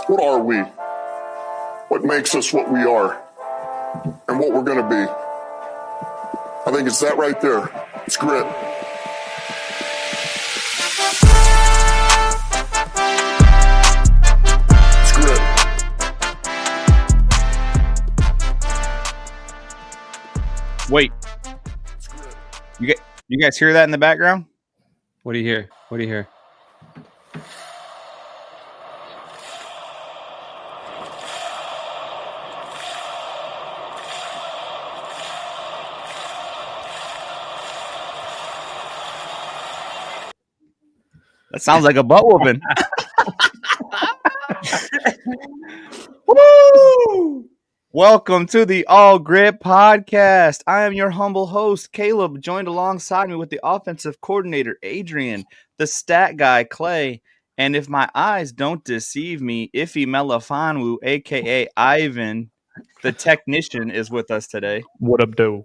What are we? What makes us what we are? And what we're going to be? I think it's that right there. It's grit. It's grit. Wait. You guys hear that in the background? What do you hear? What do you hear? That sounds like a butt whooping. Woo! Welcome to the All Gritt podcast. I am your humble host, Caleb, joined alongside me with the offensive coordinator, Adrian, the stat guy, Clay, and if my eyes don't deceive me, Ife Melifonwu, a.k.a. Ivan, the technician, is with us today. What up, doe?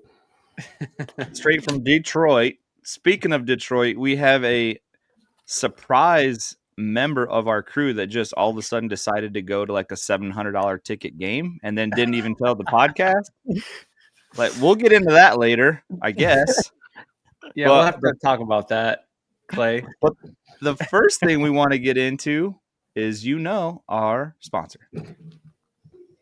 Straight from Detroit. Speaking of Detroit, we have a surprise member of our crew that just all of a sudden decided to go to like a $700 ticket game and then didn't even tell the podcast. Like, we'll get into that later, I guess. Yeah, we'll have to talk about that, Clay. But the first thing we want to get into is, our sponsor.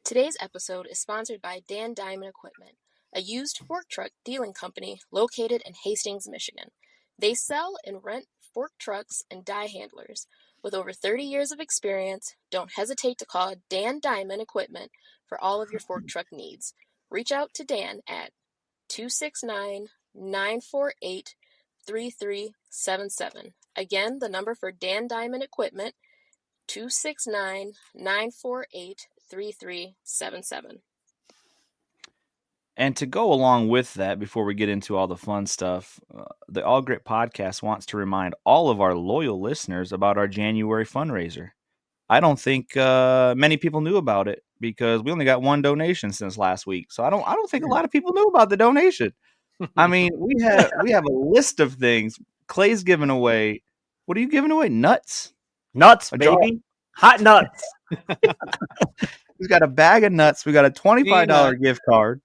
Today's episode is sponsored by Dan Diamond Equipment, a used fork truck dealing company located in Hastings, Michigan. They sell and rent fork trucks and die handlers. With over 30 years of experience, don't hesitate to call Dan Diamond Equipment for all of your fork truck needs. Reach out to Dan at 269-948-3377. Again, the number for Dan Diamond Equipment, 269-948-3377. And to go along with that, before we get into all the fun stuff, the All Gritt podcast wants to remind all of our loyal listeners about our January fundraiser. I don't think many people knew about it because we only got one donation since last week. So I don't think a lot of people knew about the donation. I mean, we have a list of things. Clay's giving away. What are you giving away? Nuts? Nuts, baby. Hot nuts. He's got a bag of nuts. We got a $25 gift card.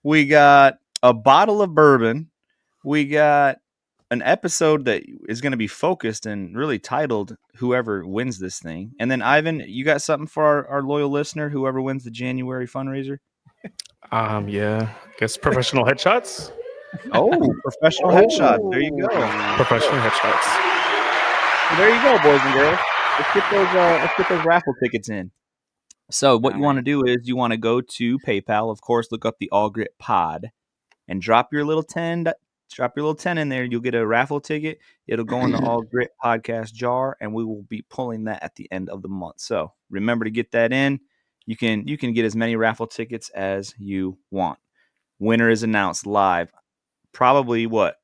We got a bottle of bourbon. We got an episode that is going to be focused and really titled Whoever Wins This Thing. And then, Ivan, you got something for our loyal listener, whoever wins the January fundraiser? Yeah. Guess professional headshots. Oh, professional headshots. There you go. Professional headshots. Well, there you go, boys and girls. Let's get those raffle tickets in. So what you want to do is you want to go to PayPal, of course, look up the All Gritt Pod, and drop your little 10 in there. You'll get a raffle ticket. It'll go in the All Gritt podcast jar, and we will be pulling that at the end of the month. So remember to get that in. You can get as many raffle tickets as you want. Winner is announced live. Probably what?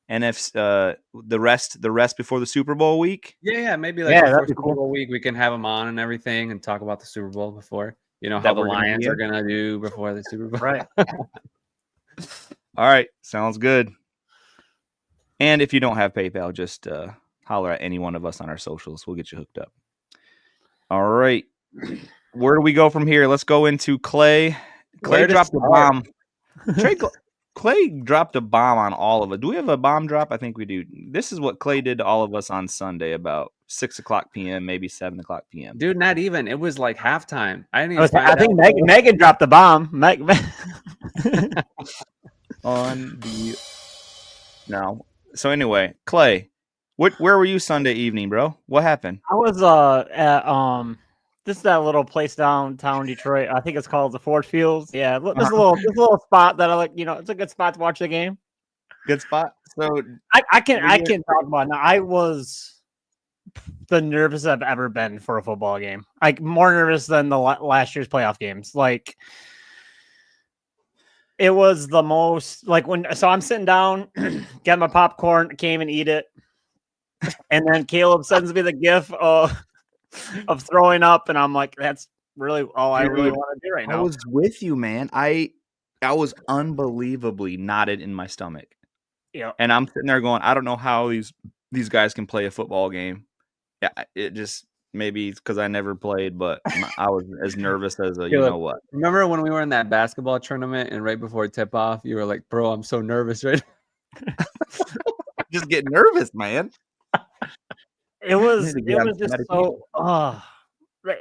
The rest before the Super Bowl week. Yeah, maybe like before Super Bowl week we can have them on and everything and talk about the Super Bowl before. You know how the Lions are gonna do before the Super Bowl. Right. All right, sounds good. And if you don't have PayPal, just holler at any one of us on our socials. We'll get you hooked up. All right, where do we go from here? Let's go into Clay. Clay dropped a bomb. Clay dropped a bomb on all of us. Do we have a bomb drop? I think we do. This is what Clay did to all of us on Sunday about 6:00 p.m., maybe 7:00 p.m. Dude, not even. It was like halftime. I think Megan dropped the bomb. No. So anyway, Clay, where were you Sunday evening, bro? What happened? I was at this is that little place downtown Detroit. I think it's called the Ford Fields. Yeah, there's a little spot that I like. It's a good spot to watch the game. Good spot. So I can talk about it now. I was the nervous I've ever been for a football game. Like more nervous than the last year's playoff games. Like it was the most so I'm sitting down, get my popcorn, came and eat it, and then Caleb sends me the gif of throwing up, and I'm like, that's really all I really want to do right now. I was with you, man. I was unbelievably knotted in my stomach. Yeah, and I'm sitting there going, I don't know how these guys can play a football game. Yeah, it just maybe it's because I never played, but I was as nervous as a you Caleb, know what. Remember when we were in that basketball tournament and right before tip off, you were like, "Bro, I'm so nervous right Just get nervous, man. It was To get on just medication. so.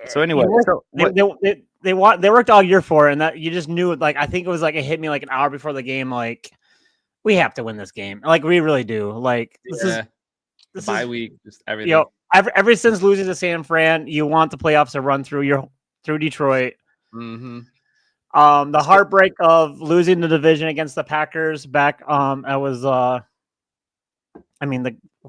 So anyway, so what? They worked all year for it, and that you just knew it. Like I think it was like it hit me like an hour before the game. Like we have to win this game. Like we really do. Like this is bye week, just everything. You know, ever since losing to San Fran, you want the playoffs to run through Detroit. Mm-hmm. The heartbreak of losing the division against the Packers back. I was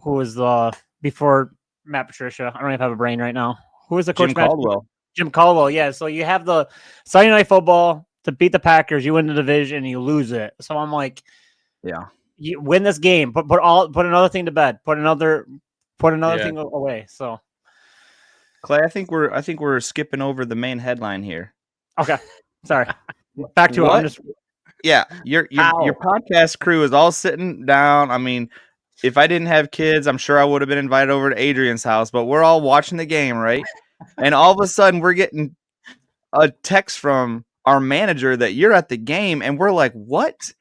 who was before Matt Patricia? I don't even have a brain right now. Who was the coach? Jim Caldwell. Jim Caldwell. Yeah. So you have the Sunday Night Football to beat the Packers. You win the division, and you lose it. So I'm like, yeah, you win this game. Put another thing to bed. Put another thing away. So. Clay, I think we're skipping over the main headline here. Okay, sorry. Back to it. Yeah, your podcast crew is all sitting down. I mean, if I didn't have kids, I'm sure I would have been invited over to Adrian's house. But we're all watching the game, right? And all of a sudden, we're getting a text from our manager that you're at the game, and we're like, "What?"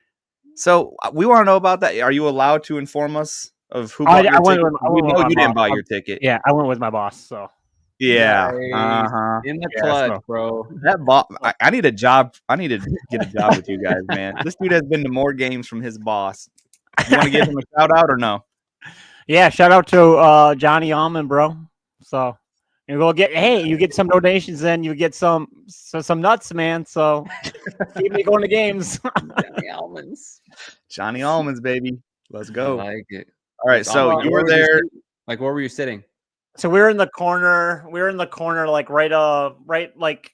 So we want to know about that. Are you allowed to inform us of who bought your ticket? We know you didn't buy your ticket. Yeah, I went with my boss. So. Yeah. Nice. In the clutch, bro. That I need a job. I need to get a job with you guys, man. This dude has been to more games from his boss. You want to give him a shout out or no? Yeah, shout out to Johnny Allman, bro. So you get some donations, and you get some nuts, man. So keep me going to games. Johnny Almonds, baby. Let's go. I like it. All right, so you were there. Like, where were you sitting? So we were in the corner. Like right like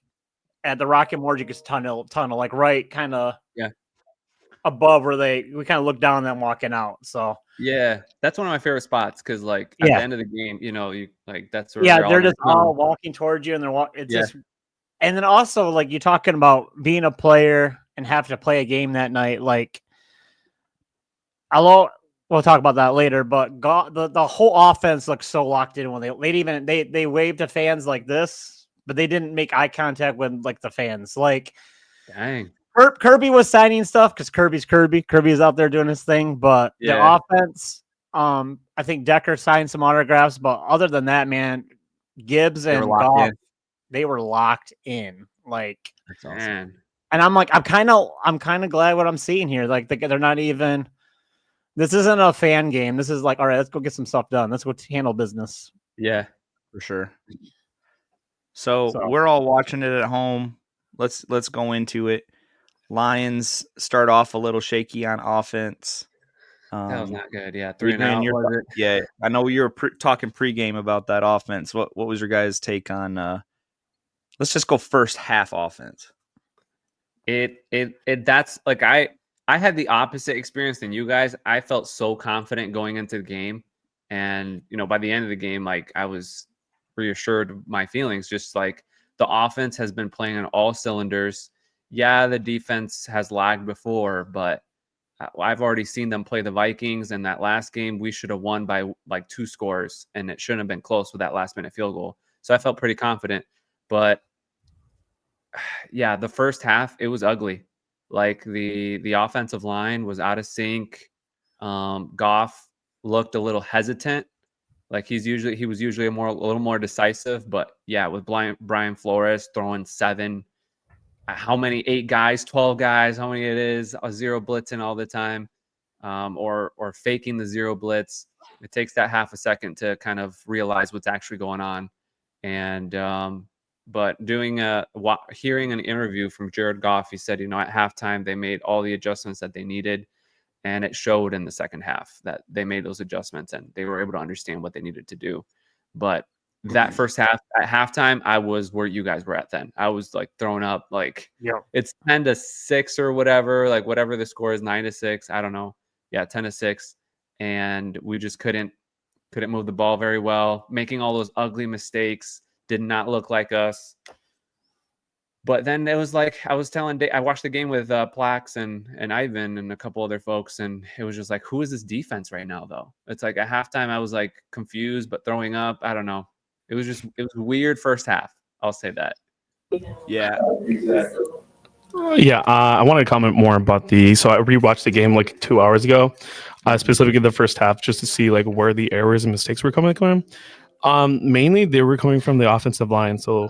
at the Rocket Mortgage tunnel, like right kind of above where we kind of look down and then walking out. So yeah, that's one of my favorite spots because like at the end of the game, you like that's where they're just all walking towards you and they're just and then also like you're talking about being a player and have to play a game that night. Like we'll talk about that later, but the whole offense looks so locked in when they waved to fans like this, but they didn't make eye contact with like the fans. Like, dang, Kirby was signing stuff because Kirby's Kirby. Kirby is out there doing his thing, but the offense, I think Decker signed some autographs, but other than that, man, Gibbs and Goff, they were locked in. Like, that's awesome. And I'm like, I'm kind of glad what I'm seeing here. Like, they're not even. This isn't a fan game. This is like, all right, let's go get some stuff done. Let's go handle business. Yeah, for sure. So we're all watching it at home. Let's go into it. Lions start off a little shaky on offense. That was not good. Yeah, 3-0. Was it? Yeah, I know you were talking pregame about that offense. What was your guys' take on? Let's just go first half offense. That's like I had the opposite experience than you guys. I felt so confident going into the game. And, by the end of the game, like I was reassured of my feelings, just like the offense has been playing on all cylinders. Yeah, the defense has lagged before, but I've already seen them play the Vikings. And that last game, we should have won by like 2 scores and it shouldn't have been close with that last minute field goal. So I felt pretty confident, but yeah, the first half, it was ugly. Like the offensive line was out of sync. Goff looked a little hesitant. Like he was usually a little more decisive, but yeah, with Brian Flores throwing 7, how many 8 guys, 12 guys, how many it is, a zero blitzing all the time, or faking the zero blitz. It takes that half a second to kind of realize what's actually going on. And but hearing an interview from Jared Goff, he said, at halftime they made all the adjustments that they needed, and it showed in the second half that they made those adjustments and they were able to understand what they needed to do. But that first half, at halftime, I was where you guys were at then. I was like throwing up, like it's 10-6 or whatever, like whatever the score is, 9-6. I don't know. Yeah, 10-6, and we just couldn't move the ball very well, making all those ugly mistakes. Did not look like us. But then it was like I was telling Dave, I watched the game with Plax and Ivan and a couple other folks, and it was just like, who is this defense right now, though? It's like at halftime I was like confused but throwing up. I don't know. It was weird first half. I'll say that. Yeah. Yeah, I wanted to comment more about so I rewatched the game like 2 hours ago, specifically the first half, just to see like where the errors and mistakes were coming from. Mainly they were coming from the offensive line, so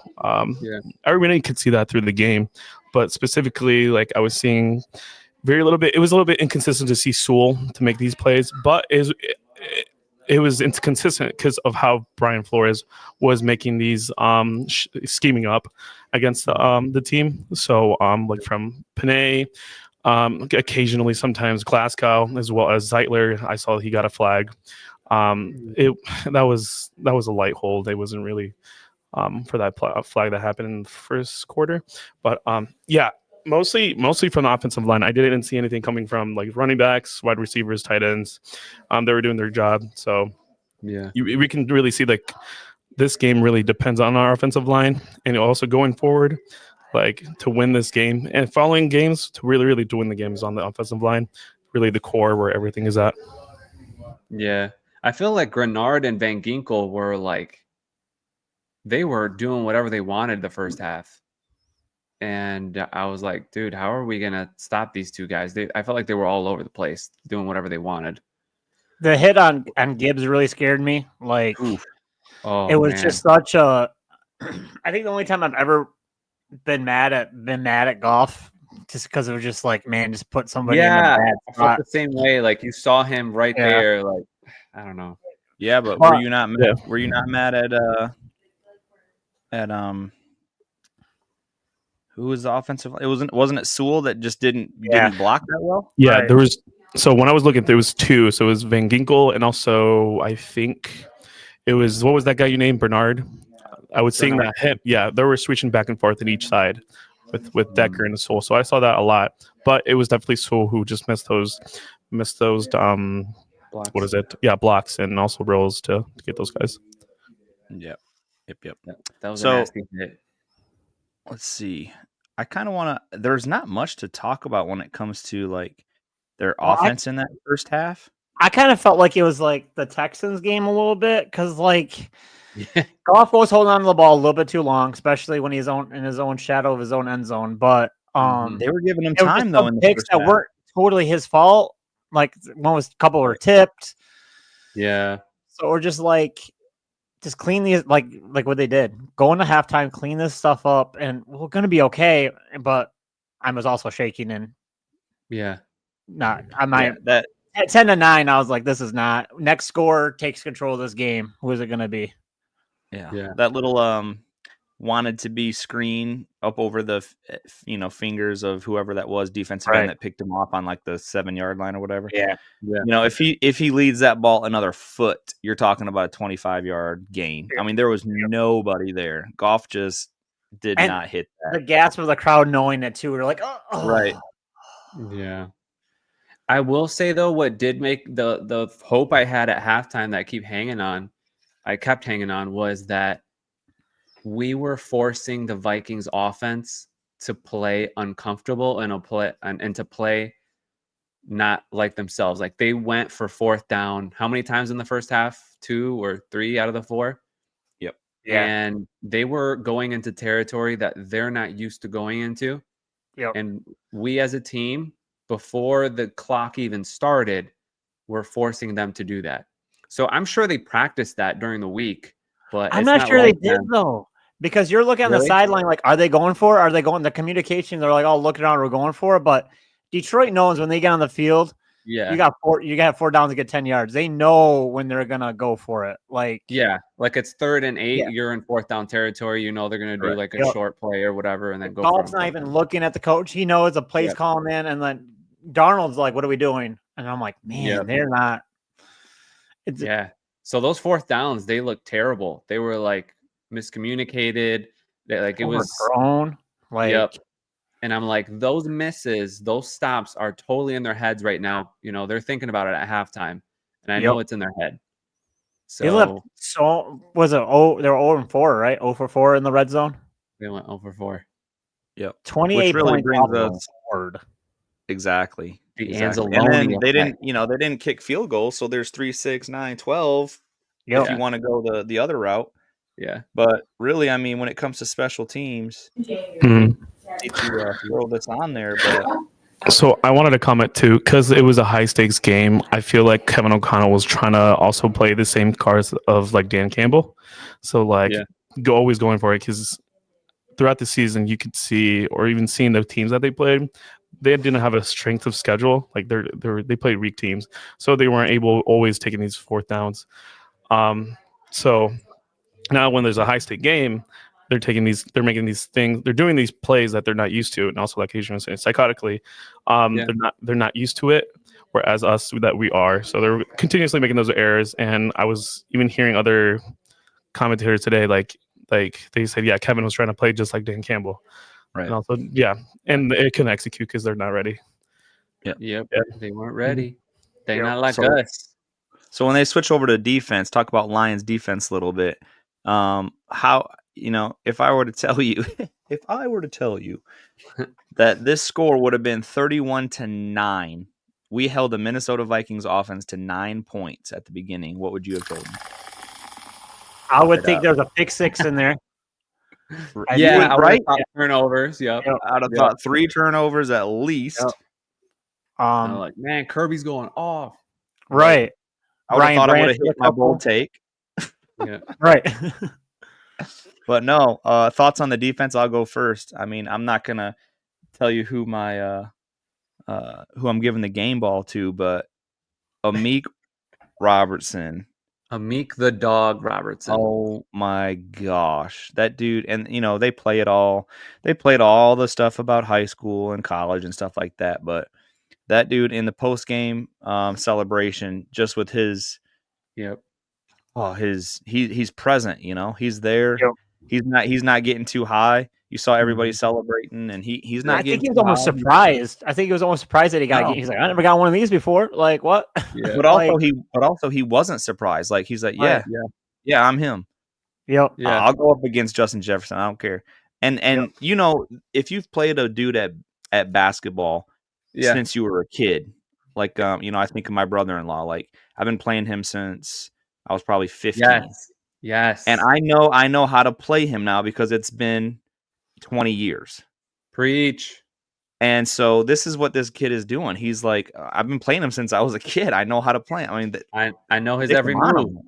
everybody could see that through the game, but specifically, like I was seeing very little bit. It was a little bit inconsistent to see Sewell to make these plays, but it was inconsistent because of how Brian Flores was making these scheming up against the team. So like from Panay, occasionally sometimes Glasgow as well as Zeitler. I saw he got a flag. It that was a light hold. It wasn't really for that flag that happened in the first quarter, but yeah. Mostly from the offensive line. I didn't see anything coming from like running backs, wide receivers, tight ends. They were doing their job. So Yeah. we can really see like this game really depends on our offensive line, and also going forward, like to win this game and following games to really to win the games on the offensive line, really the core where everything is at. Yeah. I feel like Grenard and Van Ginkel were like, they were doing whatever they wanted the first half. And I was like, dude, how are we going to stop these two guys? I felt like they were all over the place doing whatever they wanted. The hit on Gibbs really scared me. Like, Oh, it was man. just such a. I think the only time I've ever been mad at golf, just because it was just like, man, just put somebody in a bad I felt spot. the same way. Like you saw him right there. Like, I don't know. Yeah, but were you not mad at who was the offensive? It wasn't it Sewell that just didn't block that well? Yeah, Right. there was. So when I was looking, there was two. So it was Van Ginkel and also I think it was, what was that guy you named, Bernard? I was seeing that hit. Yeah, they were switching back and forth in each side with Decker and Sewell. So I saw that a lot. But it was definitely Sewell who just missed those Blocks. what is it? Yeah, blocks and also rolls to get those guys. Yep. That was a nasty hit. Let's see. I kind of want to. There's not much to talk about when it comes to like their offense in that first half. I kind of felt like it was like the Texans game a little bit because like Goff was holding on to the ball a little bit too long, especially when he's in his own shadow of his own end zone. But they were giving him time though in the picks first that half. weren't totally his fault. Like a couple were tipped. Yeah. So we're just like, just clean these like what they did. Go into halftime, clean this stuff up, and we're gonna be okay. But I was also shaking and at 10-9. I was like, this is not next score takes control of this game. Who is it gonna be? Yeah. That little wanted to be screen up over the fingers of whoever that was, defensive end that picked him off on like the 7-yard line or whatever. Yeah. If he leads that ball another foot, you're talking about a 25-yard gain. I mean, there was nobody there. Goff just did not hit that. The gasp of the crowd knowing it too. We're like, oh. Right. Yeah. I will say though, what did make the hope I had at halftime that I kept hanging on was that we were forcing the Vikings offense to play uncomfortable and to play not like themselves. Like they went for fourth down. How many times in the first half? 2 or 3 out of the 4. Yep. Yeah. And they were going into territory that they're not used to going into. Yep. And we as a team, before the clock even started, were forcing them to do that. So I'm sure they practiced that during the week, but I'm not sure they did though. Because you're looking on the sideline, like, are they going for it? Are they going the communication? They're like, oh, look around, we're going for it. But Detroit knows when they get on the field, you got 4 downs to get 10 yards. They know when they're gonna go for it. Like like it's 3rd and 8, you're in 4th down territory. You know they're gonna do like a short play or whatever, and then go. Goff's not even looking at the coach. He knows the play's calling in, and then Darnold's like, "What are we doing?" And I'm like, "Man, they're not." So those 4th downs, they look terrible. They were like miscommunicated. It was thrown. And I'm like, those misses, those stops are totally in their heads right now. They're thinking about it at halftime, and I know it's in their head. So was it? They were 0-4, right? 0-4 in the red zone. They went 0-4. Yep. 28 Which really points brings us exactly. Anzalone. And then they didn't kick field goals, so there's 3, 6, 9, 12. If you want to go the other route, Yeah. But really, I mean, when it comes to special teams, Mhm. I hate to throw this on there, but So I wanted to comment too, because it was a high stakes game. I feel like Kevin O'Connell was trying to also play the same cards of like Dan Campbell. So like Yeah. always going for it, because throughout the season you could see, or even seeing the teams that they played, they didn't have a strength of schedule. Like they played weak teams, so they weren't able always taking these fourth downs. So now when there's a high stake game, they're making these things, they're doing these plays that they're not used to, and also like Adrian was saying, psychotically, Yeah. they're not used to it, whereas us that we are. So they're continuously making those errors, and I was even hearing other commentators today, like they said, yeah, Kevin was trying to play just like Dan Campbell, right. and also and it couldn't execute because they're not ready. Yep. Yeah. They weren't ready. They're Yep. not like So- us. So when they switch over to defense, talk about Lions defense a little bit. How, if I were to tell you, that this score would have been 31-9, we held the Minnesota Vikings offense to 9 points at the beginning, what would you have told me? I would think there's a pick six in there. Yeah, I would right? have thought turnovers. Yep. Yep. I'd have Yep. thought 3 turnovers at least. Yep. I'm like, man, Kirby's going off. Right. I would have Ryan thought I would Branch have with hit a my couple. bold take. Yeah. Right. But no, thoughts on the defense. I'll go first. I mean, I'm not gonna tell you who my who I'm giving the game ball to, but Amik Robertson. Amik the dog Robertson. Oh my gosh, that dude! And they play it all. They played all the stuff about high school and college and stuff like that. But that dude in the post game celebration, just with his Yep. he's present. He's there. Yep. He's not getting too high. You saw everybody celebrating, and he's not I getting think he was too almost high. surprised. I think he was almost surprised that he got. No. He's like, I never got one of these before. Like what? Yeah. But also he wasn't surprised. Like he's like, Right. yeah, I'm him. Yep. Yeah. I'll go up against Justin Jefferson. I don't care. And if you've played a dude at basketball Yeah. since you were a kid, like I think of my brother-in-law. Like I've been playing him since I was probably 15. Yes. And I know how to play him now because it's been 20 years. Preach. And so this is what this kid is doing. He's like, I've been playing him since I was a kid. I know how to play him. I mean, I know his stick every him on move. him.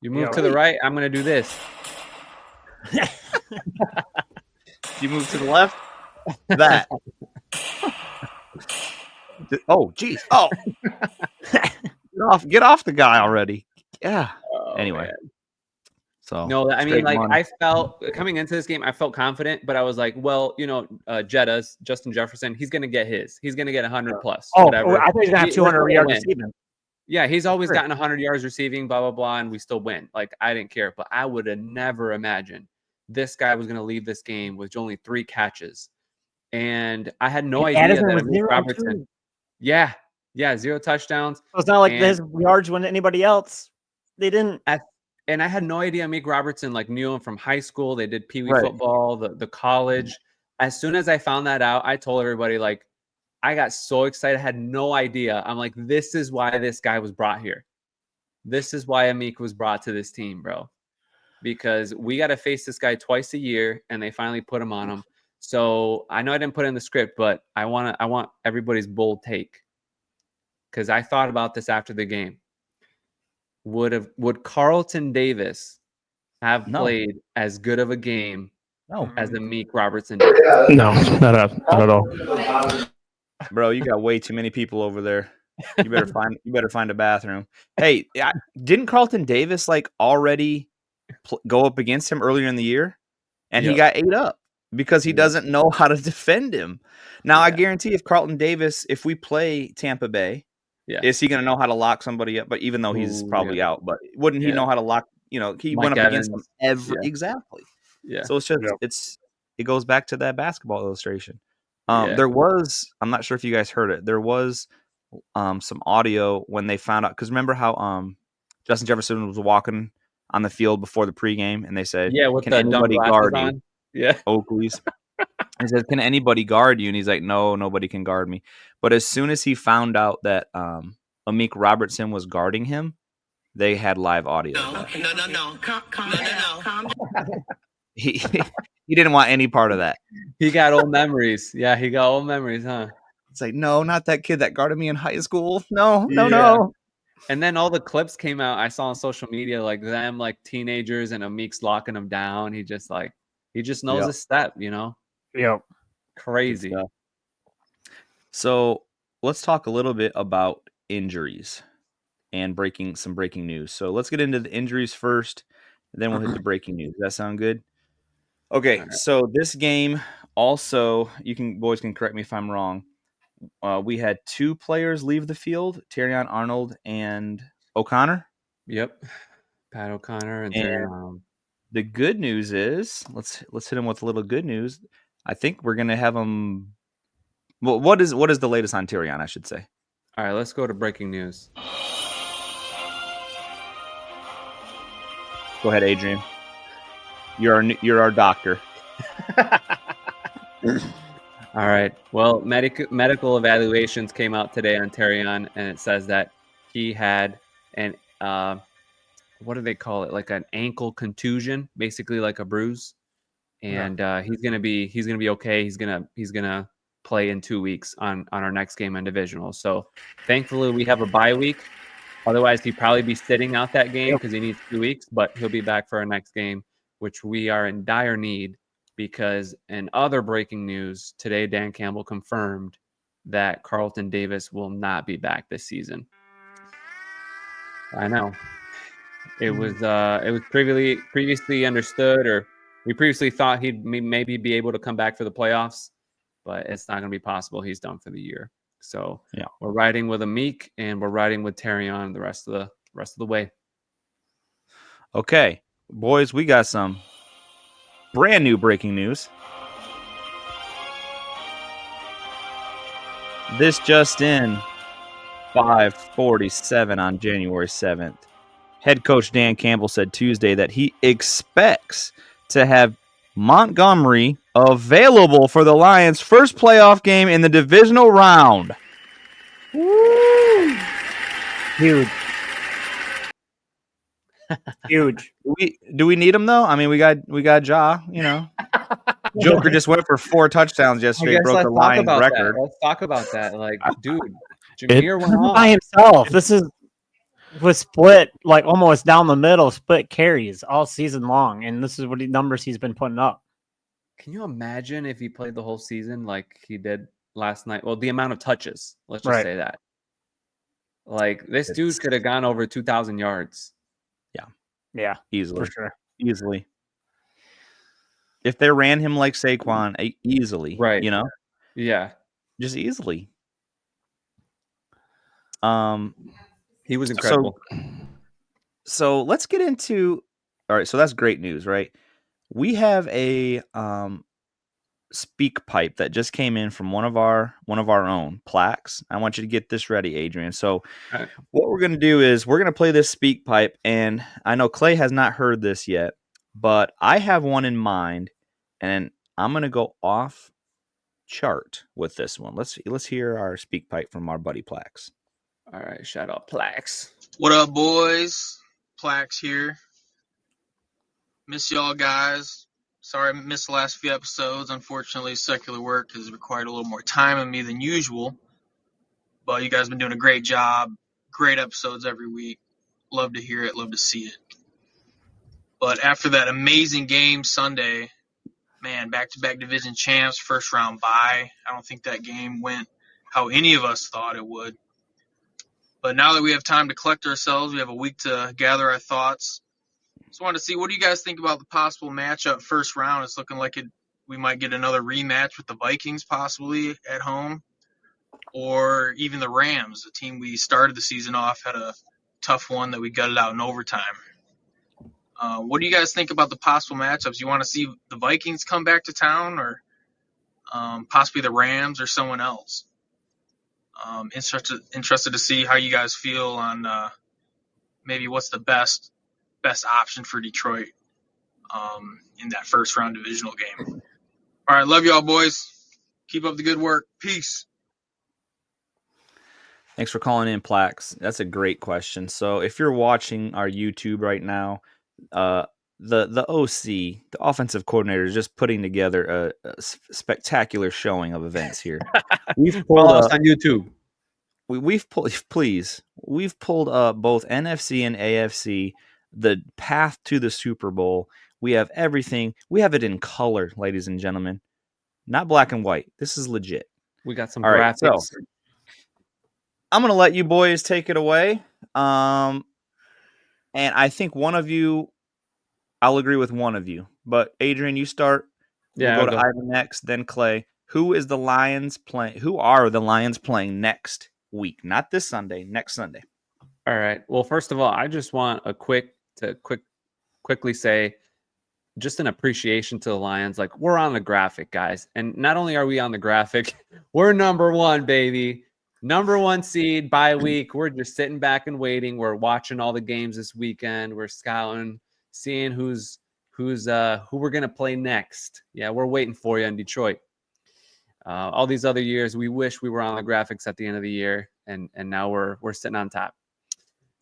You move Yeah, to the right, I'm gonna do this. You move to the left. That. Oh, geez. Oh, get off the guy already. Yeah. Oh, Anyway. man. So No, I mean, straight like money. I felt coming into this game, I felt confident, but I was like, well, Jetta's Justin Jefferson, he's gonna get his. He's gonna get 100 plus. Oh, whatever. I thought he was gonna have We're 200 gonna yards win. receiving. Yeah, he's always Sure. gotten 100 yards receiving, blah blah blah, and we still win. Like I didn't care, but I would have never imagined this guy was gonna leave this game with only 3 catches, and I had no idea Addison that was Amik 0 Robertson. too. Yeah, 0 touchdowns. So it's not like And- his yards when anybody else. They didn't. And I had no idea Amik Robertson knew him from high school. They did Pee Wee Right. football, the college. As soon as I found that out, I told everybody, like, I got so excited. I had no idea. I'm like, this is why this guy was brought here. This is why Amik was brought to this team, bro. Because we got to face this guy twice a year, and they finally put him on him. So I know I didn't put it in the script, but I want everybody's bold take. Because I thought about this after the game. Would Carlton Davis have played as good of a game No, as Amik Robertson did? No, not at all. bro, you got way too many people over there. You better find a bathroom. Hey, didn't Carlton Davis already go up against him earlier in the year, and he got ate up because he doesn't know how to defend him. Now I guarantee if Carlton Davis, if we play Tampa Bay, is he going to know how to lock somebody up? But even though he's probably out, but wouldn't he know how to lock? He Mike went up against him Evans. exactly. Yeah. So it's just it goes back to that basketball illustration. Yeah. There was, I'm not sure if you guys heard it. There was some audio when they found out, because remember how Justin Jefferson was walking on the field before the pregame, and they said, with "Can the dumb anybody glasses guard on. you?" Yeah. Oakley's. He said, "Can anybody guard you?" And he's like, "No, nobody can guard me." But as soon as he found out that Amik Robertson was guarding him, they had live audio. No. Calm down. He he didn't want any part of that. He got old memories. Yeah, he got old memories, huh? It's like, no, not that kid that guarded me in high school. No. Yeah. And then all the clips came out. I saw on social media, like them, like teenagers, and Amik's locking him down. He just knows his step, you know. Yep. Crazy. So let's talk a little bit about injuries and breaking news. So let's get into the injuries first, and then we'll hit the breaking news. Does that sound good? Okay. All right. So this game also, boys can correct me if I'm wrong. We had 2 players leave the field: Terrion Arnold and O'Connor. Yep. Pat O'Connor and Terry Arnold. The good news is, let's hit him with a little good news. I think we're gonna have him. Well, what is the latest on Terrion, I should say? All right, let's go to breaking news. Go ahead, Adrian. You're our doctor. All right. Well, medical evaluations came out today on Terrion, and it says that he had an what do they call it? Like an ankle contusion, basically like a bruise. And he's gonna be okay. He's gonna play in 2 weeks on our next game in divisional. So thankfully we have a bye week. Otherwise he'd probably be sitting out that game because he needs 2 weeks, but he'll be back for our next game, which we are in dire need because in other breaking news today, Dan Campbell confirmed that Carlton Davis will not be back this season. I know. It was previously understood, or we previously thought he'd maybe be able to come back for the playoffs, but it's not going to be possible. He's done for the year. So we're riding with Amik and we're riding with Terrion the rest of the way. Okay, boys, we got some brand new breaking news. This just in, 5:47 on January 7th. Head coach Dan Campbell said Tuesday that he expects to have Montgomery available for the Lions' first playoff game in the divisional round. Woo! Huge. Huge. Do we need him though? I mean, we got Ja, you know. Joker just went for 4 touchdowns yesterday, broke the Lions record. Let's talk about that. Like, dude, Jameer went off by himself. This was split like almost down the middle, split carries all season long, and this is what numbers he's been putting up. Can you imagine if he played the whole season like he did last night? Well, the amount of touches. Let's just say that. Like this dude could have gone over 2,000 yards. Yeah, easily, for sure, easily. If they ran him like Saquon, easily, right? You know, just easily. He was incredible. So let's get into. All right, so that's great news, right? We have a speak pipe that just came in from one of our own plaques. I want you to get this ready, Adrian. So what we're going to do is we're going to play this speak pipe, and I know Clay has not heard this yet, but I have one in mind, and I'm going to go off chart with this one. Let's hear our speak pipe from our buddy Plax. All right, shout out Plax. What up, boys? Plax here. Miss y'all guys. Sorry I missed the last few episodes. Unfortunately, secular work has required a little more time of me than usual. But you guys have been doing a great job. Great episodes every week. Love to hear it. Love to see it. But after that amazing game Sunday, man, back-to-back division champs, first round bye. I don't think that game went how any of us thought it would. But now that we have time to collect ourselves, we have a week to gather our thoughts. Just wanted to see, what do you guys think about the possible matchup first round? It's looking like we might get another rematch with the Vikings possibly at home, or even the Rams, a team we started the season off, had a tough one that we gutted out in overtime. What do you guys think about the possible matchups? You want to see the Vikings come back to town, or possibly the Rams or someone else? Interested to see how you guys feel on maybe what's the best option for Detroit in that first round divisional game. All right, love y'all, boys. Keep up the good work. Peace. Thanks for calling in, Plax. That's a great question. So if you're watching our YouTube right now, the OC, the offensive coordinator, is just putting together a spectacular showing of events here. We've pulled Follow us on YouTube. we've pulled we've pulled both NFC and AFC, the path to the Super Bowl. We have everything. We have it in color, ladies and gentlemen, not black and white. This is legit. We got some All right, graphics. so I'm gonna let you boys take it away. And I think one of you, I'll agree with one of you. But Adrian, you start. Yeah, We'll go I'll to Ivan next, then Clay. Who are the Lions playing next week? Not this Sunday, next Sunday. All right. Well, first of all, I just want quickly say just an appreciation to the Lions. Like, we're on the graphic, guys. And not only are we on the graphic, we're number one, baby. Number one seed by week. We're just sitting back and waiting. We're watching all the games this weekend. We're scouting, seeing who we're gonna play next. Yeah, we're waiting for you in Detroit. All these other years, we wish we were on the graphics at the end of the year, and now we're sitting on top.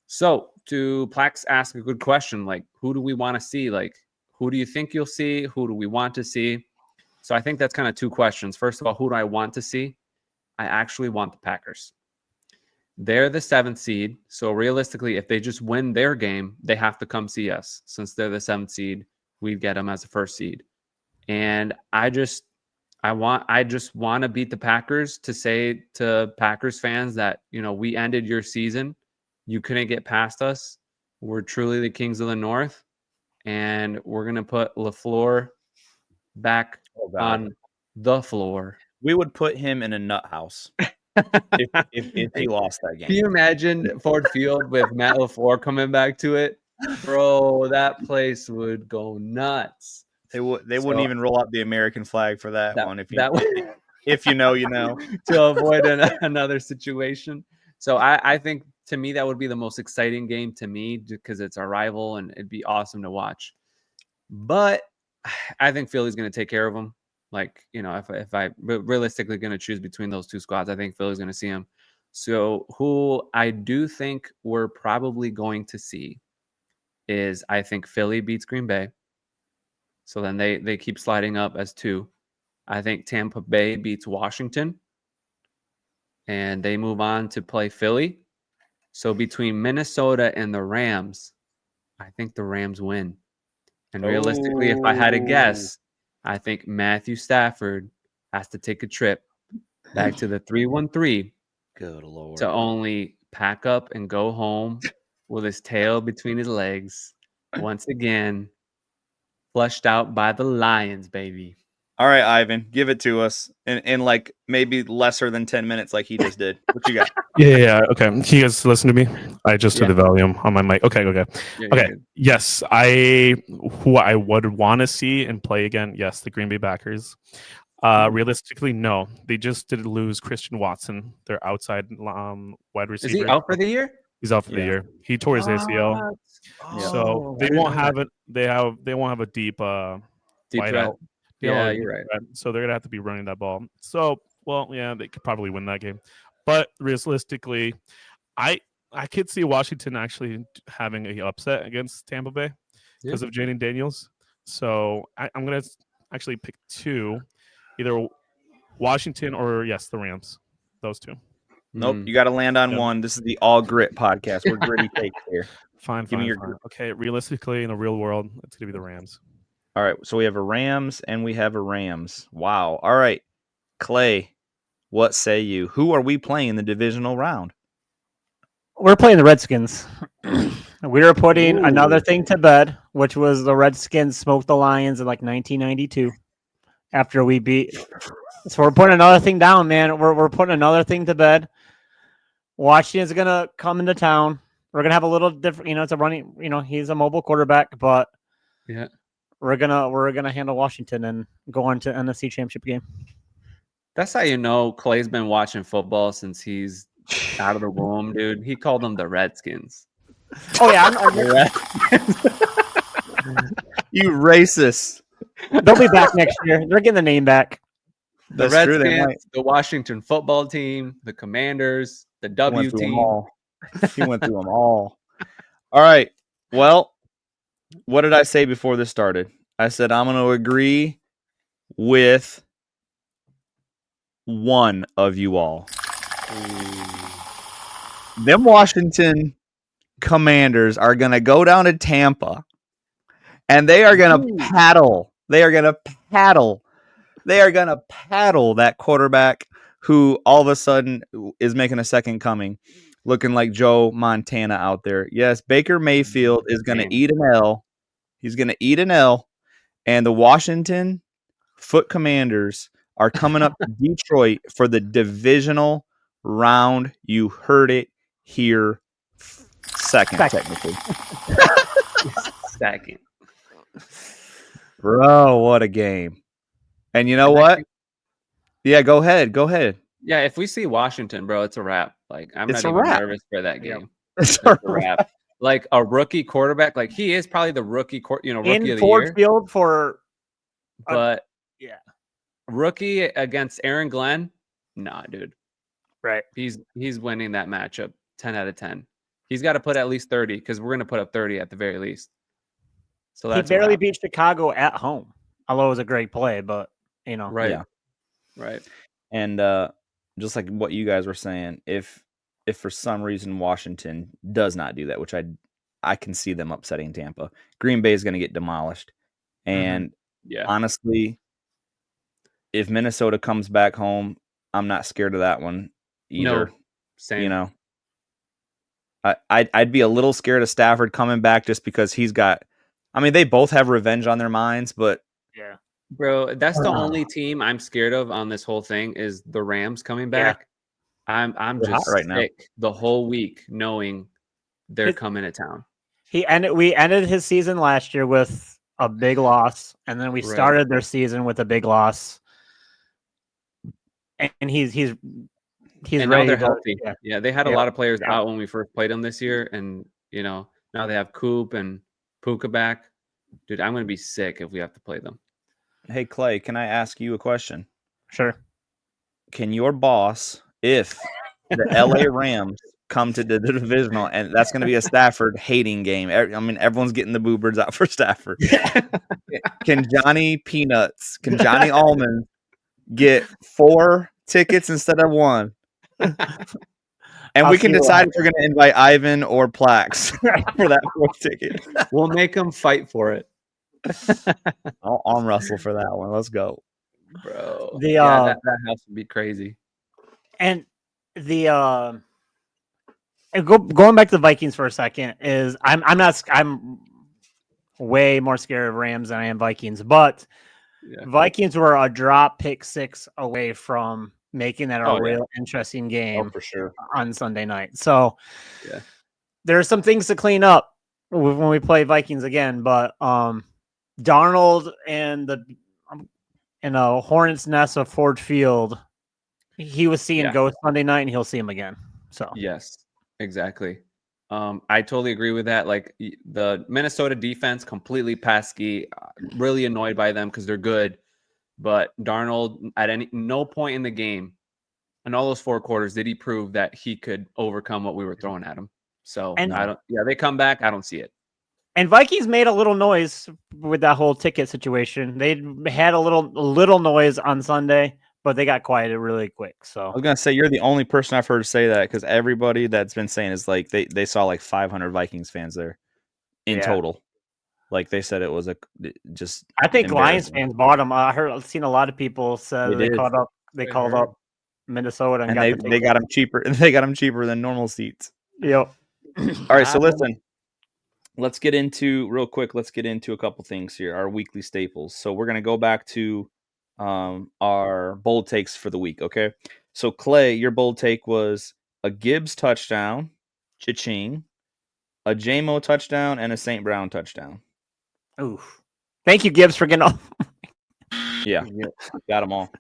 So to Plax ask a good question, like, who do we want to see? Like, who do you think you'll see? Who do we want to see? So I think that's kind of two questions. First of all, who do I want to see? I actually want the Packers. They're the 7th seed. So realistically, if they just win their game, they have to come see us. Since they're the 7th seed, we'd get them as the 1st seed. And I just want to beat the Packers, to say to Packers fans that, we ended your season. You couldn't get past us. We're truly the kings of the North. And we're going to put LaFleur back on the floor. We would put him in a nut house if he lost that game. Can you imagine Ford Field with Matt LaFleur coming back to it? Bro, that place would go nuts. They wouldn't even roll out the American flag for that one. If you know, you know. To avoid another situation. So I think, to me, that would be the most exciting game to me, because it's our rival and it'd be awesome to watch. But I think Philly's going to take care of them. Like, if I realistically going to choose between those two squads, I think Philly's going to see them. So who I do think we're probably going to see is, I think Philly beats Green Bay. So then they keep sliding up as 2. I think Tampa Bay beats Washington, and they move on to play Philly. So between Minnesota and the Rams, I think the Rams win. And realistically, if I had to guess, I think Matthew Stafford has to take a trip back to the 313. Good Lord. To only pack up and go home with his tail between his legs. Once again, flushed out by the Lions, baby. All right, Ivan, give it to us in like maybe lesser than 10 minutes, like he just did. What you got? Yeah. Okay. Can you guys listen to me? I just did the volume on my mic. Okay. Yeah, Okay. Yes. Who I would want to see and play again. Yes. The Green Bay Packers. Realistically, no. They just did lose Christian Watson, their outside wide receiver. Is he out for the year? He's out for the year. He tore his ACL. So they won't have it. They won't have a deep wide threat. out. Yeah, you're right. So they're gonna have to be running that ball. So, well, yeah, they could probably win that game. But realistically, I could see Washington actually having an upset against Tampa Bay because of Jaden Daniels. So I'm gonna actually pick 2, either Washington or the Rams. Those 2. Nope, you got to land on one. This is the All Grit podcast. We're gritty takes here. Fine. Okay, realistically, in the real world, it's gonna be the Rams. All right, so we have a Rams and we have a Rams. Wow. All right, Clay, what say you? Who are we playing in the divisional round? We're playing the Redskins. We were putting another thing to bed, which was the Redskins smoked the Lions in like 1992 after we beat. So we're putting another thing down, man. We're putting another thing to bed. Washington's going to come into town. We're going to have a little different, it's a running, he's a mobile quarterback, but yeah, we're going to handle Washington and go on to NFC Championship game. That's how you know Clay's been watching football since he's out of the womb, dude. He called them the Redskins. Oh, yeah. You racist. They'll be back next year. They're getting the name back. The Redskins, the Washington football team, the Commanders. The He W went through them team. all. He went through them all. All right. Well, what did I say before this started? I said I'm going to agree with one of you all. Them Washington Commanders are going to go down to Tampa, and they are going to paddle. They are going to paddle. They are going to paddle that quarterback who all of a sudden is making a second coming, looking like Joe Montana out there. Yes, Baker Mayfield is going to eat an L. He's going to eat an L, and the Washington Foot Commanders are coming up to Detroit for the divisional round. You heard it here second. Technically. Second. Bro, what a game. And you know what? Yeah, go ahead. Go ahead. Yeah, if we see Washington, bro, it's a wrap. Like, I'm It's not a even wrap. nervous for that game. It's It's a wrap. Like a rookie quarterback, like he is probably the rookie, rookie In of the Ford year. Field for But yeah, rookie against Aaron Glenn, nah, dude. right. He's winning that matchup 10 out of 10. He's got to put at least 30 because we're going to put up 30 at the very least. So He that's barely beat Chicago at home. Although it was a great play, but you know, right. Yeah. Right. And just like what you guys were saying, if for some reason Washington does not do that, which I can see them upsetting Tampa, Green Bay is going to get demolished. And Yeah. honestly, if Minnesota comes back home, I'm not scared of that one either. No, same. You know, I'd be a little scared of Stafford coming back just because he's got. I mean, they both have revenge on their minds, but yeah. Bro, that's the only team I'm scared of on this whole thing is the Rams coming Yeah. back. I'm They're hot just right now. sick the whole week knowing they're coming to town. We ended his season last year with a big loss, and then we Right. started their season with a big loss. And he's And ready now they're to, healthy. yeah. Yeah, they had a Yeah. lot of players Yeah. out when we first played them this year, and you know now they have Coop and Puka back. Dude, I'm gonna be sick if we have to play them. hey Clay, can I ask you a question? Sure. Can your boss, if the LA Rams come to the divisional, and that's going to be a Stafford hating game. I mean, everyone's getting the boo birds out for Stafford. Can Johnny Peanuts, can Johnny Almond get 4 tickets instead of 1? And we can decide if we're going to invite Ivan or Plax for that 4th ticket. We'll make them fight for it, I'll arm wrestle for that one. Let's go, bro. The that house would be crazy. and the and going back to the Vikings for a second is I'm way more scared of Rams than I am Vikings, but Vikings were a drop pick 6 away from making that a real interesting game for sure on Sunday night. So there are some things to clean up when we play Vikings again, but Darnold and the Hornets nest of Ford Field, he was seeing ghosts Sunday night, and he'll see him again. So yes, exactly. I totally agree with that. Like the Minnesota defense, completely pesky. Really annoyed by them because they're good, but Darnold at no point in the game, in all those 4 quarters, did he prove that he could overcome what we were throwing at him. So they come back. I don't see it. And Vikings made a little noise with that whole ticket situation. They had a little noise on Sunday, but they got quieted really quick. So I was gonna say you're the only person I've heard say that, because everybody that's been saying is like they saw like 500 Vikings fans there in total. Like they said it was just. I think Lions fans bought them. I've seen a lot of people say they called up Minnesota and they got them cheaper. They got them cheaper than normal seats. Yep. All right, so listen. Let's get into a couple things here. Our weekly staples. So we're gonna go back to our bold takes for the week. Okay. So Clay, your bold take was a Gibbs touchdown, cha-ching, a JMO touchdown, and a St. Brown touchdown. Ooh. Thank you, Gibbs, for getting off. Yeah, got them all.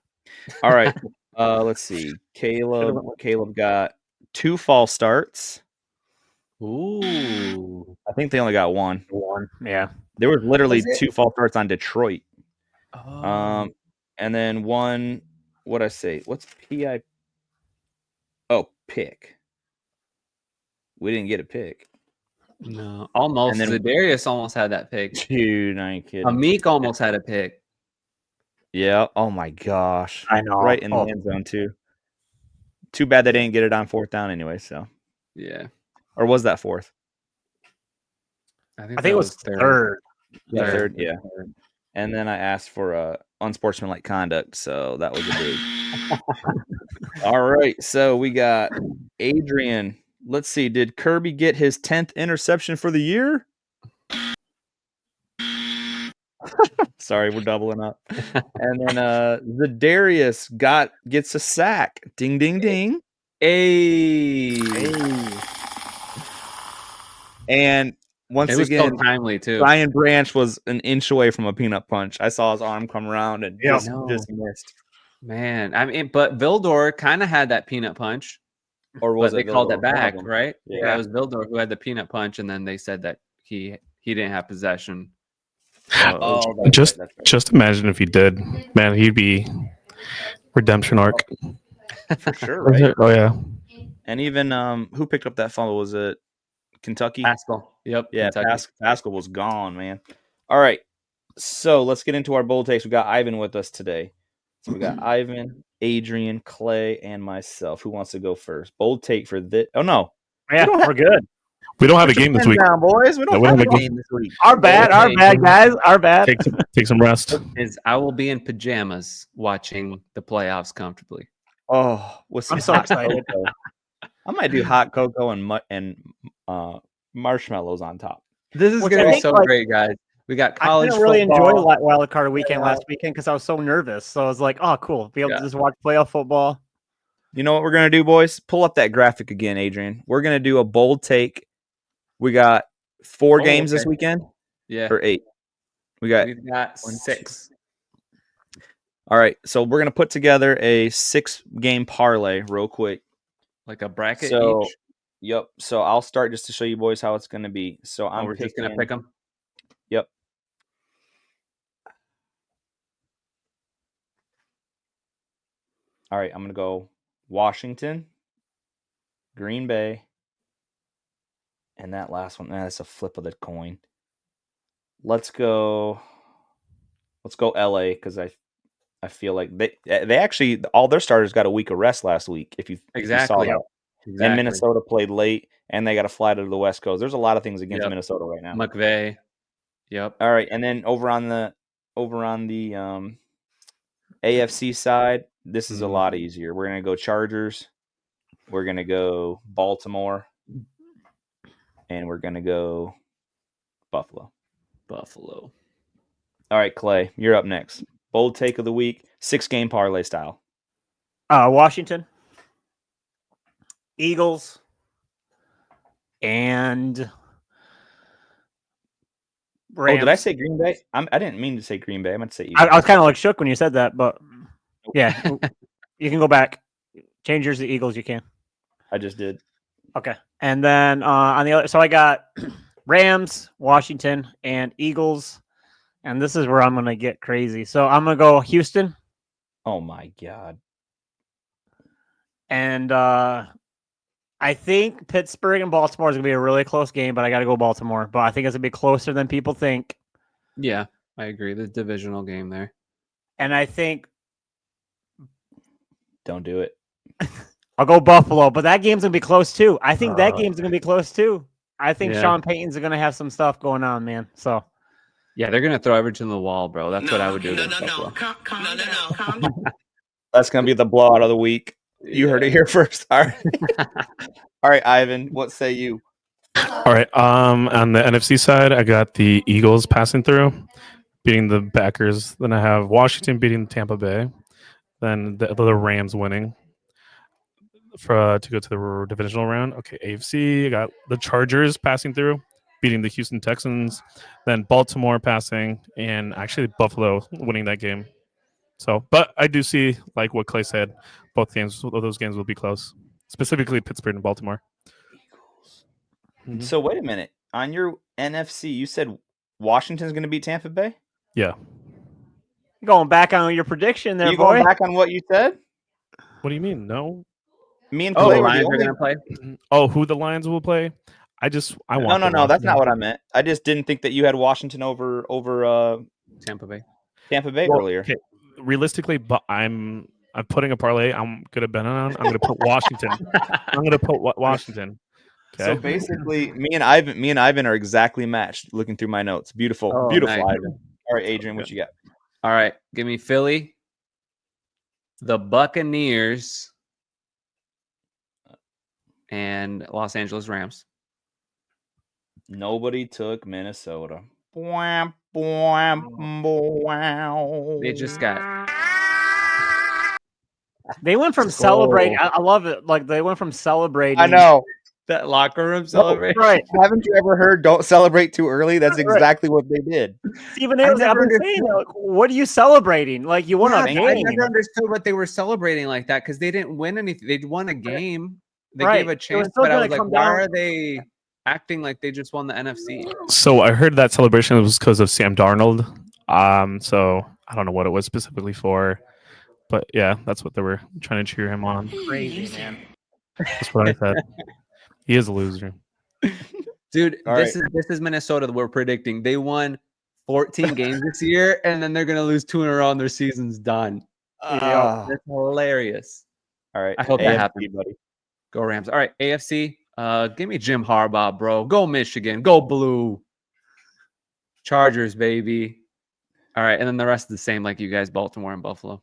All right. Let's see. Caleb got 2 false starts. Ooh. I think they only got 1. Yeah. There was literally 2 false starts on Detroit. Oh. And then 1, what'd I say? What's PI? Oh, pick. We didn't get a pick. No, almost. And then- Zadarius almost had that pick. Dude, I ain't kidding. Amik almost had a pick. Yeah. Oh my gosh. I know. Right in the end zone too. Too bad they didn't get it on 4th down anyway. So, Yeah, or was that 4th? I think I think it was third. Yeah, third. Yeah. And then I asked for unsportsmanlike conduct, so that was a big. All right, so we got Adrian. Let's see. Did Kirby get his 10th interception for the year? Sorry, we're doubling up. And then Zadarius gets a sack. Ding, ding, ding. Hey. And once It was again, so timely too. Ryan Branch was an inch away from a peanut punch. I saw his arm come around and Yeah. just missed. Man, I mean, but Vildor kind of had that peanut punch, Or was but it they called Vildor? it One of back, them. right? Yeah. It was Vildor who had the peanut punch, and then they said that he didn't have possession. So, Oh, that's right. Just imagine if he did. Man, he'd be redemption arc. For sure, right? Oh yeah. And even who picked up that fumble? Was it Kentucky? Pascal. Yep. Yeah, Kentucky. Pascal was gone, man. All right, so let's get into our bold takes. We got Ivan with us today. So we got Ivan, Adrian, Clay, and myself. Who wants to go first? Bold take for this. Oh no, Yeah, we're good. We don't have a game this week. Down, boys. We don't have a game this week. Our bad, guys. Our bad. Take some rest. I will be in pajamas watching the playoffs comfortably. Oh, with some I'm so hot excited. cocoa. I might do hot cocoa and marshmallows on top. This is Which going I to be think, so like, great, guys. We got I college didn't really football. enjoy Wild Card weekend last weekend because I was so nervous. So I was like, oh, cool. Be able to just watch playoff football. You know what we're going to do, boys? Pull up that graphic again, Adrian. We're going to do a bold take. We got 4 games this weekend. Yeah. Or 8. We've got 6. All right. So we're going to put together a 6-game parlay real quick. Like a bracket So, each? yep. So I'll start just to show you boys how it's going to be. So We're just going to pick them? Yep. All right. I'm going to go Washington, Green Bay, and that last one. That's a flip of the coin. Let's go LA because I feel like they actually all their starters got a week of rest last week. If you saw that. Exactly. And Minnesota played late, and they got to fly to the West Coast. There's a lot of things against Minnesota right now. McVay. Yep. All right, and then over on the AFC side, this is a lot easier. We're gonna go Chargers. We're gonna go Baltimore, and we're gonna go Buffalo. Buffalo. All right, Clay, you're up next. Bold take of the week, 6-game parlay style. Washington, Eagles, and Rams. Oh, did I say Green Bay? I didn't mean to say Green Bay. I meant to say Eagles. I was kind of like shook when you said that, but yeah, you can go back. Change yours to Eagles. You can. I just did. Okay, and then on the other, so I got Rams, Washington, and Eagles, and this is where I'm gonna get crazy. So I'm gonna go Houston. Oh my god. And I think Pittsburgh and Baltimore is going to be a really close game, but I got to go Baltimore. But I think it's going to be closer than people think. Yeah, I agree. The divisional game there. And I think... Don't do it. I'll go Buffalo, but that game's going to be close too. I think that game's going to be close too. I think Sean Payton's going to have some stuff going on, man. So... Yeah, they're going to throw everything to the wall, bro. That's what I would do. No. Calm down. That's going to be the blowout of the week. You heard it here first. All right. All right, Ivan, what say you? All right. On the NFC side, I got the Eagles passing through, beating the Packers. Then I have Washington beating Tampa Bay. Then the Rams winning to go to the divisional round. Okay, AFC, I got the Chargers passing through, beating the Houston Texans. Then Baltimore passing, and actually Buffalo winning that game. So, but I do see, like what Clay said, both those games will be close. Specifically, Pittsburgh and Baltimore. Mm-hmm. So wait a minute. On your NFC, you said Washington's going to beat Tampa Bay? Yeah. Going back on your prediction there, you boy. going back on what you said? What do you mean? No. Me and Oh, Clay the were the Lions are only. gonna play. Oh, who the Lions will play? I want No, the no, that's not Washington. what I meant. I just didn't think that you had Washington over Tampa Bay. Tampa Bay Well, earlier. okay, realistically, but I'm putting a parlay. I'm gonna bet on. I'm gonna put Washington. I'm gonna put Washington. So Okay. basically, me and Ivan are exactly matched. Looking through my notes, beautiful, Oh, beautiful, nice. Ivan. All right, Adrian, what you got? All right, give me Philly, the Buccaneers, and Los Angeles Rams. Nobody took Minnesota. Bwam, bwam, bwam. They just got They went from Let's celebrating. go. I love it. Like they went from celebrating. I know. that locker room celebration. Right. Haven't you ever heard "Don't celebrate too early"? That's exactly what they did. Stephen A. I've never been saying, like, what are you celebrating? Like you won a I game. never understood what they were celebrating like that because they didn't win anything. They won a game. They Right. gave a It was chance, still but I gonna was like, come why down- are they acting like they just won the NFC? So I heard that celebration was because of Sam Darnold. So I don't know what it was specifically for, but yeah, that's what they were trying to cheer him on. Crazy, man. That's what I said. He is a loser. Dude, All this is Minnesota that we're predicting. They won 14 games this year, and then they're gonna lose 2 in a row and their season's done. Ah. That's hilarious. All right, I hope that AFC, happens. buddy. Go Rams. All right, AFC. Give me Jim Harbaugh, bro. Go Michigan. Go Blue. Chargers, baby. All right, and then the rest of the same, like you guys, Baltimore and Buffalo.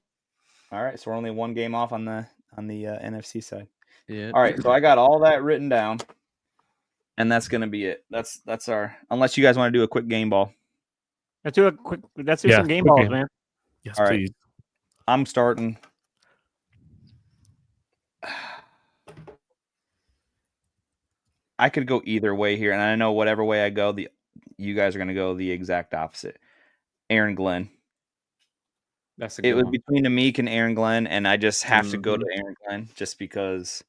All right, so we're only one game off on the NFC side. Yeah. All right, so I got all that written down, and that's gonna be it. That's our. Unless you guys want to do a quick game ball, Let's do a quick. Let's do Yeah, some game quick balls, game. man. Yes, All right. please. I'm starting. I could go either way here, and I know whatever way I go, you guys are gonna go the exact opposite. Aaron Glenn. That's a good It was one. between Amik and Aaron Glenn, and I just have to go to Aaron Glenn just because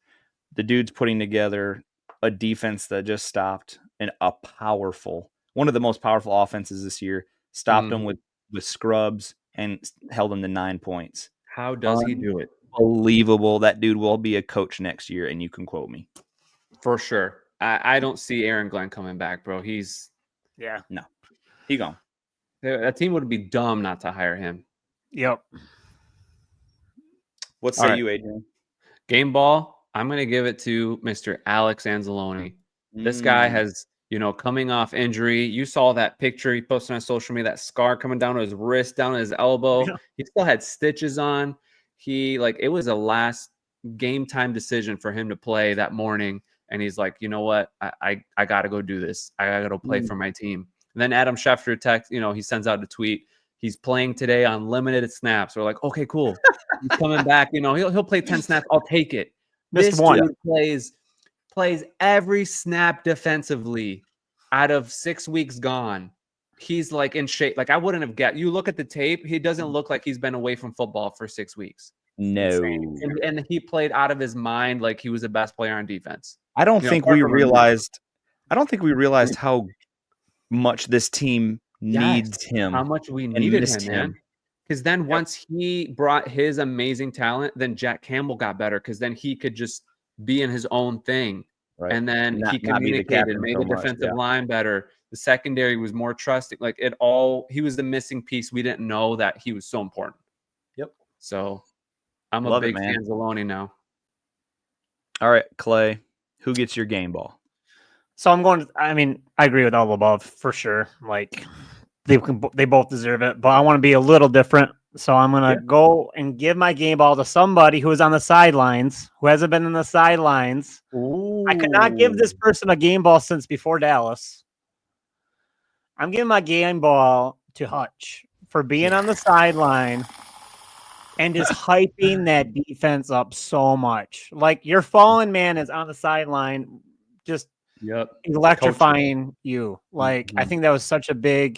the dude's putting together a defense that just stopped one of the most powerful offenses this year. Stopped them with scrubs and held them to 9 points. How does he do it? Unbelievable. That dude will be a coach next year, and you can quote me. For sure. I don't see Aaron Glenn coming back, bro. He's He gone. that team would be dumb not to hire him. Yep. What All say right. you, Adrian? Game ball, I'm going to give it to Mr. Alex Anzalone. This guy has, coming off injury. You saw that picture he posted on social media, that scar coming down to his wrist, down to his elbow. Yeah. He still had stitches on. It was a last game time decision for him to play that morning. And he's like, you know what? I got to go do this. I got to go play for my team. And then Adam Schefter text, he sends out a tweet. He's playing today on limited snaps. We're like, okay, cool. He's coming back. He'll play 10 snaps. I'll take it. Missed This one. dude plays every snap defensively out of 6 weeks gone. He's like in shape. Like I wouldn't have guessed. You look at the tape, he doesn't look like he's been away from football for 6 weeks. No. And he played out of his mind like he was the best player on defense. I don't think we apart from Amik. realized how much this team needs him. How much we and needed missed him, man. Because then once he brought his amazing talent, then Jack Campbell got better because then he could just be in his own thing. Right. And then Not he be the communicated, captain made so the much, defensive yeah. line better. The secondary was more trusting. He was the missing piece. We didn't know that he was so important. Yep. So I'm Love a it, big man. fan of Zalone now. All right, Clay, who gets your game ball? So I agree with all above for sure. Like they both deserve it, but I want to be a little different. So I'm going to go and give my game ball to somebody who is on the sidelines, who hasn't been in the sidelines. Ooh. I could not give this person a game ball since before Dallas. I'm giving my game ball to Hutch for being on the sideline and just hyping that defense up so much. Like your fallen man is on the sideline, just electrifying you. Like I think that was such a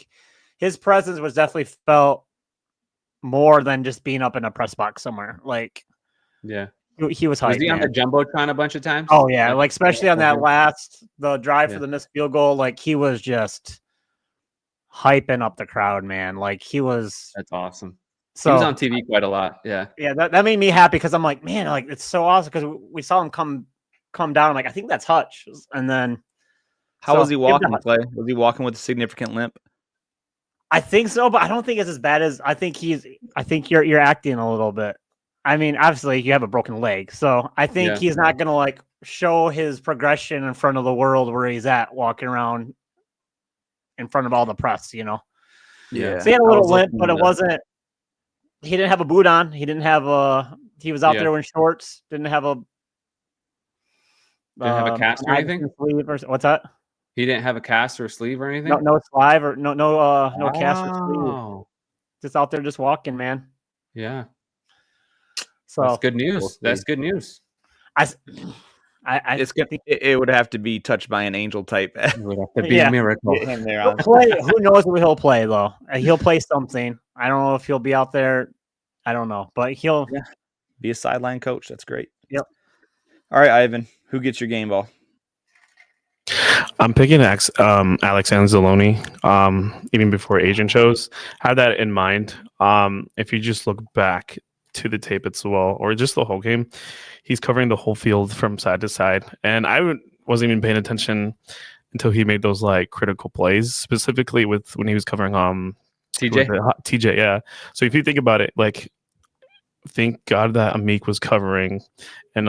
his presence was definitely felt more than just being up in a press box somewhere. Like he was hyped. Was he on man. the Jumbotron a bunch of times? Oh yeah, like especially on that the drive for the missed field goal, like he was just hyping up the crowd, man. Like he was That's awesome. So he was on TV quite a lot. Yeah. yeah, that made me happy because I'm like, man, like it's so awesome because we saw him come down. I'm like, I think that's Hutch, and then How was he give walking, that- Clay? Was he walking with a significant limp? I think so, but I don't think it's as bad as I think I think you're acting a little bit. I mean, obviously you have a broken leg, so I think Yeah. he's not gonna like show his progression in front of the world where he's at, walking around in front of all the press. Yeah. So he had a I little was limp, looking but it at- wasn't. He didn't have a boot on. He didn't have a. He was out Yeah. there in shorts. Didn't have a. Didn't have a cast an or anything? Iverson sleeve or what's that? He didn't have a cast or sleeve or anything. No sleeve or no cast or sleeve. Oh. Just out there, just walking, man. Yeah. So That's good news. We'll see. That's good news. I It's think it would have to be touched by an angel type. It would have to be Yeah. a miracle. Get him there. he'll play. Who knows what he'll play though? He'll play something. I don't know if he'll be out there. I don't know, but he'll. Yeah. Be a sideline coach. That's great. Yep. All right, Ivan. Who gets your game ball? I'm picking Alex Anzalone, even before Agent shows. Have that in mind. If you just look back to the tape as well, or just the whole game, he's covering the whole field from side to side. And wasn't even paying attention until he made those like critical plays, specifically with when he was covering TJ. TJ, yeah. So if you think about it, like, thank God that Amik was covering, and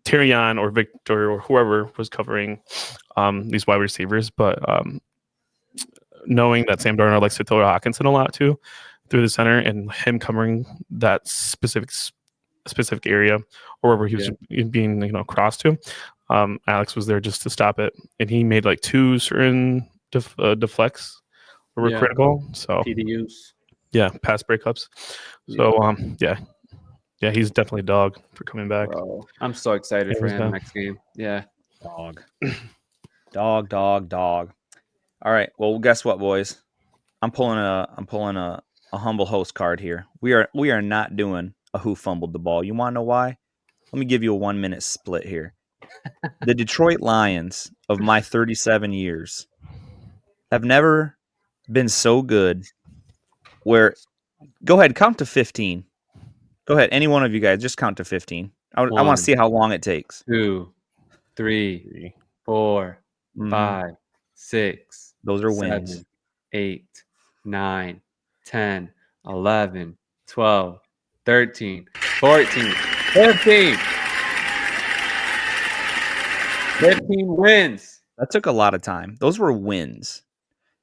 Tyrion or Victor or whoever was covering these wide receivers. But knowing that Sam Darnold likes to throw to Hawkinson a lot too through the center, and him covering that specific area or wherever he was being crossed to, Alex was there just to stop it, and he made like 2 certain deflects that were critical. So PDUs. yeah, pass breakups. So yeah, he's definitely a dog for coming back. Bro, I'm so excited for him next game. Yeah. Dog. Dog. All right. Well, guess what, boys? I'm pulling a humble host card here. We are not doing a who fumbled the ball. You want to know why? Let me give you a 1-minute split here. The Detroit Lions of my 37 years have never been so good where go ahead, count to 15. Go ahead. Any one of you guys, just count to 15. I want to see how long it takes. 2, 3, 4, 5, 6. Those are 7, wins. 8, 9, 10, 11, 12, 13, 14, 15. 15 wins. That took a lot of time. Those were wins.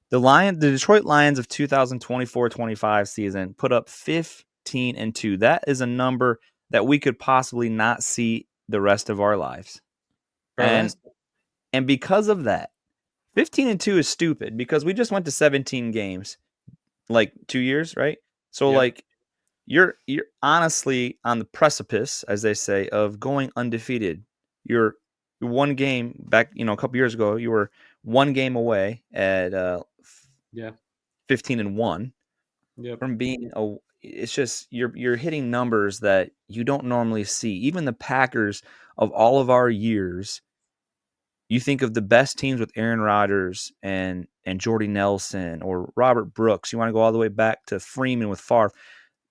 The Detroit Lions of 2024-25 season put up 15-2. That is a number that we could possibly not see the rest of our lives. And because of that, 15-2 is stupid because we just went to 17 games like 2 years, right? So like you're honestly on the precipice, as they say, of going undefeated. You're one game back, a couple years ago, you were one game away at 15-1 from being it's just you're hitting numbers that you don't normally see. Even the Packers of all of our years, you think of the best teams with Aaron Rodgers and Jordy Nelson or Robert Brooks. You want to go all the way back to Freeman with Favre.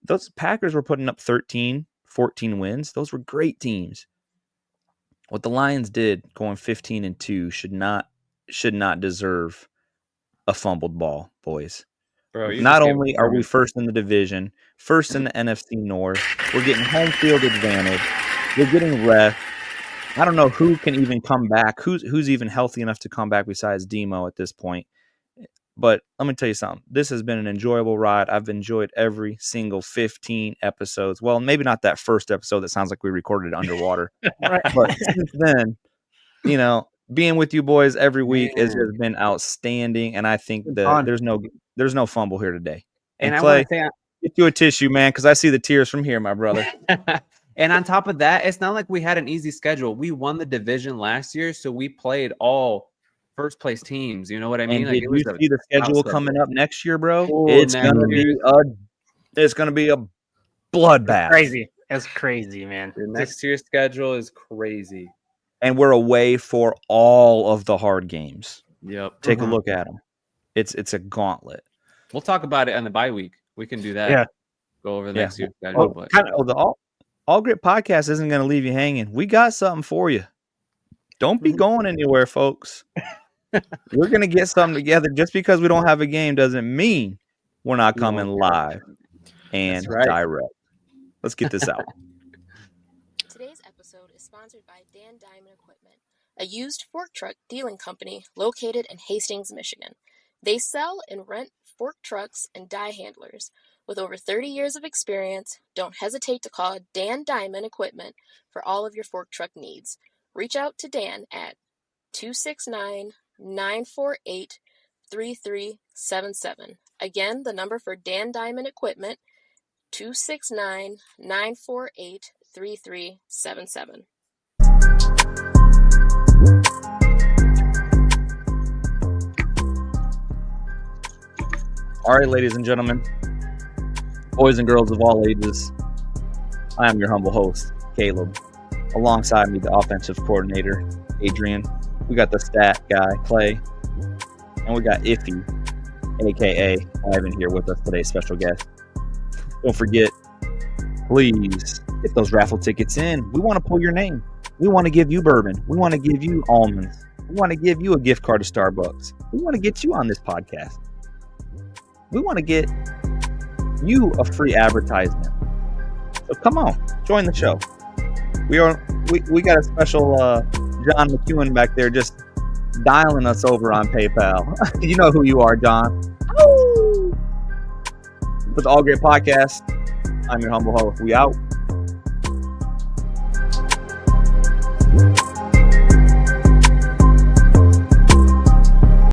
Those Packers were putting up 13, 14 wins. Those were great teams. What the Lions did going 15-2 should not deserve a fumbled ball, boys. Bro, Not only are we first in the division, first in the NFC North, we're getting home field advantage. We're getting ref. I don't know who can even come back. Who's even healthy enough to come back besides Demo at this point. But let me tell you something. This has been an enjoyable ride. I've enjoyed every single 15 episodes. Well, maybe not that first episode that sounds like we recorded it underwater. But since then, being with you boys every week has just been outstanding. And I think that there's no fumble here today. And Clay, get you a tissue, man, because I see the tears from here, my brother. And on top of that, it's not like we had an easy schedule. We won the division last year, so we played all first place teams. You know what I mean? And did you see the schedule coming up next year, bro? It's gonna be a bloodbath. It's crazy, man. The next year's schedule is crazy. And we're away for all of the hard games. Yep. Take a look at them. It's a gauntlet. We'll talk about it on the bye week. We can do that. Yeah. go over the Yeah. next year's schedule. Oh, the All Grit podcast isn't going to leave you hanging. We got something for you. Don't be going anywhere, folks. We're going to get something together. Just because we don't have a game doesn't mean we're not coming live and direct. Let's get this out. Today's episode is sponsored by Dan Diamond Equipment, a used fork truck dealing company located in Hastings, Michigan. They sell and rent fork trucks and die handlers. With over 30 years of experience, don't hesitate to call Dan Diamond Equipment for all of your fork truck needs. Reach out to Dan at 269-948-3377. Again, the number for Dan Diamond Equipment, 269-948-3377. All right, ladies and gentlemen, boys and girls of all ages, I am your humble host, Caleb. Alongside me, the offensive coordinator, Adrian. We got the stat guy, Clay. And we got Iffy, a.k.a. Ivan, here with us today, special guest. Don't forget, please get those raffle tickets in. We want to pull your name. We want to give you bourbon. We want to give you almonds. We want to give you a gift card to Starbucks. We want to get you on this podcast. We want to get you a free advertisement. So come on, join the show. We got a special John McEwen back there just dialing us over on PayPal. You know who you are, John. For the All Great Podcast, I'm your humble host. We out.